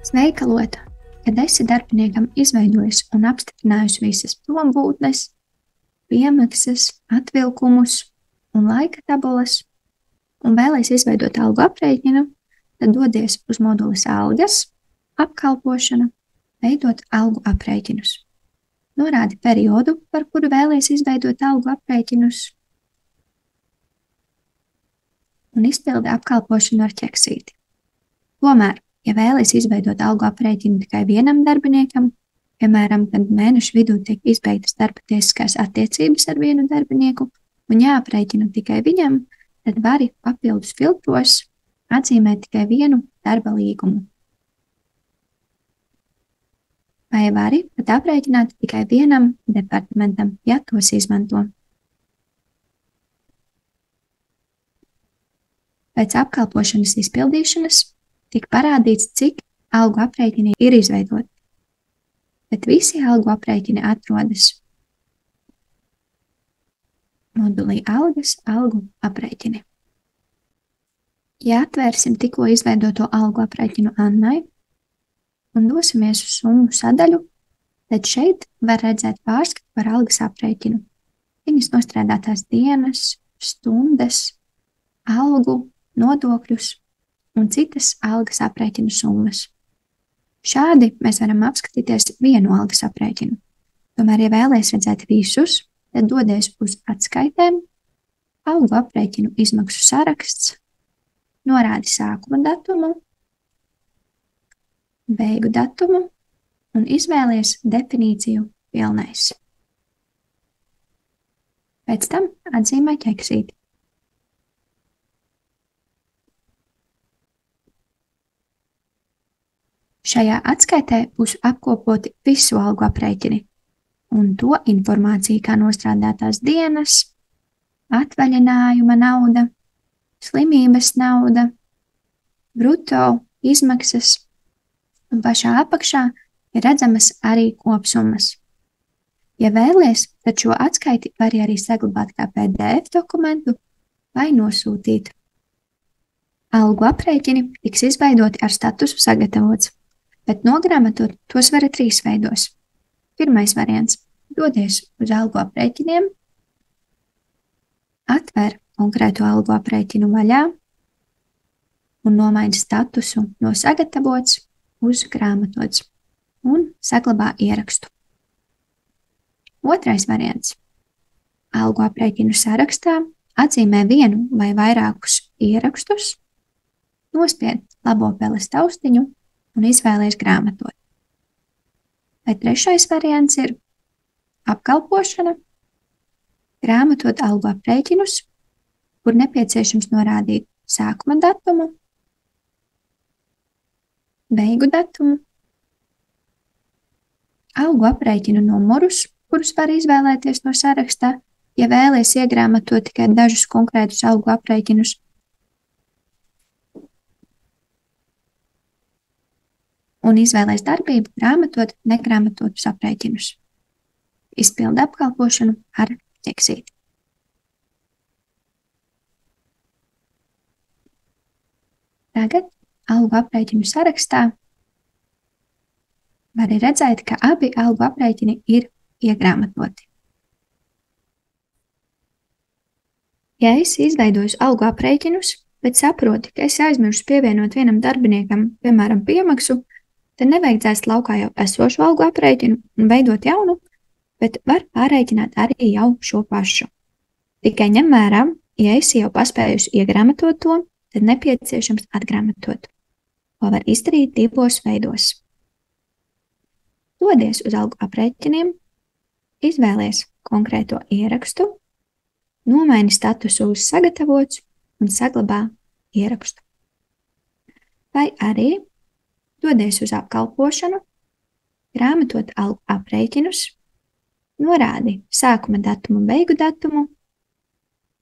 Sveika, Lota! Kad esi darbiniekam izveidojusi un apstiprinājusi visas prombūtnes, piemaksas, atvilkumus un laika tabulas, un vēlies izveidot algu aprēķinu, tad dodies uz modulis algas, apkalpošana, veidot algu aprēķinus. Norādi periodu, par kuru vēlies izveidot algu aprēķinus, un izpildi apkalpošanu ar ķeksīti. Tomēr, ja vēlies izveidot algu aprēķinu tikai vienam darbiniekam, piemēram, kad mēneša vidū tiek izbeigtas darba tiesiskās attiecības ar vienu darbinieku un jāaprēķina tikai viņam, tad vari papildus filtros atzīmēt tikai vienu darba līgumu. Vai vari pat aprēķināt tikai vienam departamentam, ja tos izmanto. Pēc apkalpošanas izpildīšanas tika parādīts, cik algu aprēķini ir izveidoti, bet visi algu aprēķini atrodas modulī algas, algu aprēķini. Ja atvērsim tikko izveidoto algu aprēķinu Annai un dosimies uz summu sadaļu, tad šeit var redzēt pārskatu par algas aprēķinu, viņas nostrādātās dienas, stundas, algu, nodokļus un citas algas aprēķinu summas. Šādi mēs varam apskatīties vienu algas aprēķinu. Tomēr, ja vēlaties redzēt visus, tad dodies uz atskaitēm, algu aprēķinu izmaksu saraksts, norādi sākuma datumu, beigu datumu un izvēlies definīciju pilnais. Pēc tam atzīmē ķeksīti. Šajā atskaitē būs apkopoti visu algu aprēķini un to informāciju, kā nostrādātās dienas, atvaļinājuma nauda, slimības nauda, bruto izmaksas, un pašā apakšā ir redzamas arī kopsummas. Ja vēlies, tad šo atskaiti var arī saglabāt kā PDF dokumentu vai nosūtīt. Algu aprēķini tiks izveidoti ar statusu sagatavots, bet nogrāmatot tos var 3 veidos. Pirmais variants – dodies uz algu aprēķiniem, atver konkrēto algu aprēķinu vaļā un nomaini statusu no sagatavots uz grāmatots un saglabā ierakstu. Otrais variants – algu aprēķinu sarakstā atzīmē vienu vai vairākus ierakstus, nospied labo peles taustiņu un izvēlies grāmatot. Vai trešais variants ir apkalpošana, grāmatot algu aprēķinus, kur nepieciešams norādīt sākuma datumu, beigu datumu, algu aprēķinu numurus, kurus var izvēlēties no sarakstā, ja vēlies iegrāmatot tikai dažus konkrētus algu aprēķinus, un izvēlēs darbību grāmatot negrāmatotus aprēķinus. Izpildi apkalpošanu ar ķeksīti. Tagad algu aprēķinu sarakstā var redzēt, ka abi algu aprēķini ir iegrāmatoti. Ja esi izveidojis algu aprēķinus, bet saproti, ka esi aizmirsis pievienot vienam darbiniekam, piemēram, piemaksu, tad nevajag dzēst laukā jau esošu algu aprēķinu un veidot jaunu, bet var pārreikināt arī jau šo pašu. Tikai ņem vērā, ja esi jau paspējusi iegrāmatot to, tad nepieciešams atgrāmatot. To var izdarīt 2 veidos. Dodies uz algu aprēķiniem, izvēlies konkrēto ierakstu, nomaini statusu uz sagatavots un saglabā ierakstu. Vai arī dodies uz apkalpošanu, grāmatot algu aprēķinus, norādi sākuma datumu, beigu datumu,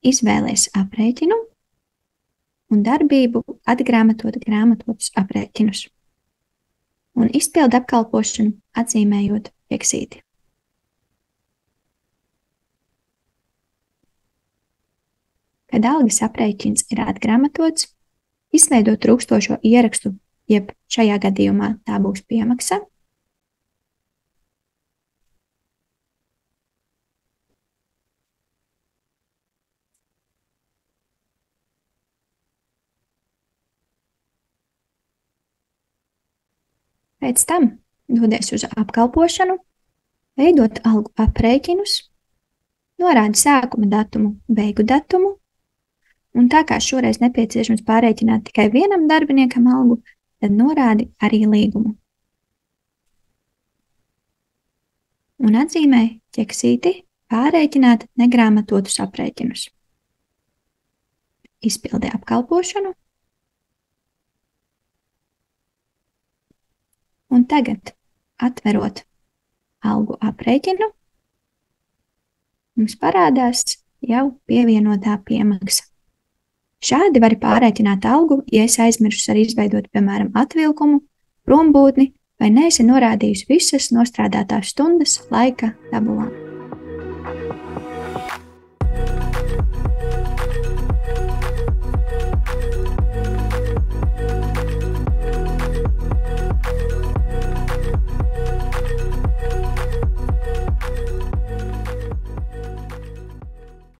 izvēlies aprēķinu un darbību atgrāmatot grāmatotus aprēķinus un izpildi apkalpošanu atzīmējot ķeksīti. Kad algas aprēķins ir atgrāmatots, izveidot trūkstošo ierakstu jeb šajā gadījumā tā būs piemaksa. Pēc tam dodies uz apkalpošanu, veidot algu aprēķinus, norādi sākuma datumu, beigu datumu, un tā kā šoreiz nepieciešams pārrēķināt tikai vienam darbiniekam algu, tad norādi arī līgumu. Un atzīmē ķeksīti pārrēķināt negrāmatotus aprēķinus. Izpildi apkalpošanu. Un tagad, atverot algu aprēķinu, mums parādās jau pievienotā piemaksa. Šādi var pārrēķināt algu, ja esi aizmirsus arī izveidot, piemēram, atvilkumu, prombūtni vai neesi norādījusi visas nostrādātās stundas laika tabulā.